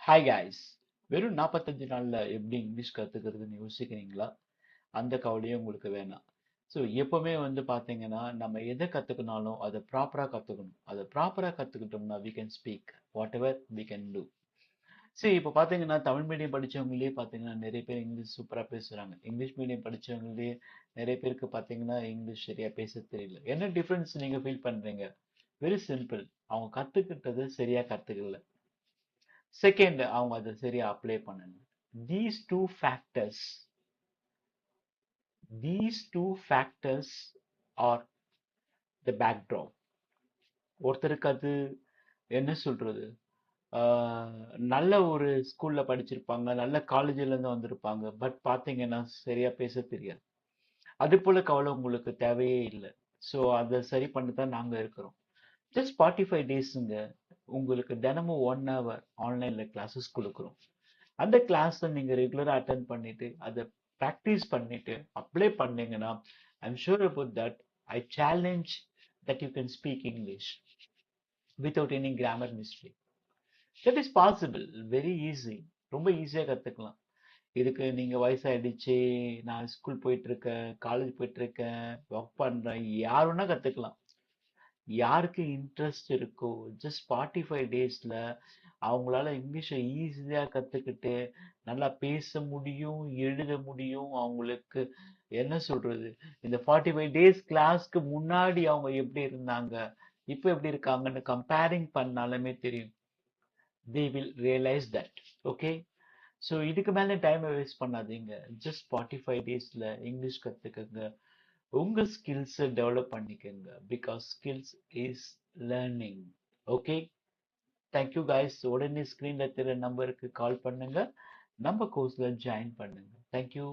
Hi guys. வெறும் 45 நாள்ல எப்படி இங்கிலீஷ் கத்துக்கிறதுன்னு யோசிக்கிறீங்களா? அந்த கவலையும் உங்களுக்கு வேணாம். ஸோ எப்பவுமே பார்த்தீங்கன்னா, நம்ம எதை கத்துக்கினாலும் அதை ப்ராப்பரா கத்துக்கணும். அதை ப்ராப்பரா கத்துக்கிட்டோம்னா we can speak whatever we can do. சரி, இப்போ பார்த்தீங்கன்னா தமிழ் மீடியம் படிச்சவங்களே பார்த்தீங்கன்னா நிறைய பேர் இங்கிலீஷ் சூப்பரா பேசுறாங்க. இங்கிலீஷ் மீடியம் படிச்சவங்களே நிறைய பேருக்கு பார்த்தீங்கன்னா இங்கிலீஷ் சரியா பேச தெரியல. என்ன டிஃபரன்ஸ் நீங்க ஃபீல் பண்றீங்க? Very simple. அவங்க கத்துக்கிட்டது சரியா கத்துக்கல. செகண்ட், அவங்க அதை சரியா அப்ளை பண்ணணும். these two factors these two factors are the backdrop. ஒருத்தருக்கு அது என்ன சொல்றது, நல்ல ஒரு ஸ்கூல்ல படிச்சிருப்பாங்க, நல்ல காலேஜ்ல இருந்து வந்திருப்பாங்க, பட் பாத்தீங்கன்னா சரியா பேச தெரியாது. அது போல கவலை உங்களுக்கு தேவையே இல்லை. ஸோ அதை சரி பண்ண தான் நாங்க இருக்கிறோம். ஜஸ்ட் 45 டேஸுங்க. உங்களுக்கு தினமும் 1 hour ஆன்லைன்ல கிளாஸஸ் கொடுக்குறோம். அந்த கிளாஸை நீங்க ரெகுலரா அட்டென்ட் பண்ணிட்டு அதை ப்ராக்டிஸ் பண்ணிட்டு அப்ளை பண்ணீங்கன்னா I'm sure about that I challenge that you can speak English without any grammar mistake. That is possible. Very easy. ரொம்ப ஈஸியா கத்துக்கலாம். இதுக்கு நீங்க வயசாயிடுச்சு, நான் ஸ்கூல் போயிட்டு இருக்கேன், காலேஜ் போயிட்டு இருக்கேன், ஒர்க் பண்றேன், யார் வேணா கத்துக்கலாம். யாருக்கு இன்ட்ரெஸ்ட் இருக்கோ ஜஸ்ட் 45 டேஸ்ல அவங்களால இங்கிலீஷை ஈஸியா கத்துக்கிட்டு நல்லா பேச முடியும், எழுத முடியும். அவங்களுக்கு என்ன சொல்றது, இந்த 45 டேஸ் கிளாஸ்க்கு முன்னாடி அவங்க எப்படி இருந்தாங்க, இப்போ எப்படி இருக்காங்கன்னு கம்பேரிங் பண்ணாலுமே தெரியும். They will realise that. Okay. So இதுக்கு மேலே டைமை வேஸ்ட் பண்ணாதீங்க. ஜஸ்ட் 45 டேஸ்ல இங்கிலீஷ் கத்துக்கங்க. உங்க ஸ்கில்ஸை டெவலப் பண்ணிக்கங்க. Because skills is learning. Okay. Thank you guys. உடனே ஸ்க்ரீன்ல தெரிய நம்பருக்கு கால் பண்ணுங்க. நம்ம கோர்ஸ்ல ஜாயின் பண்ணுங்க. தேங்க்யூ.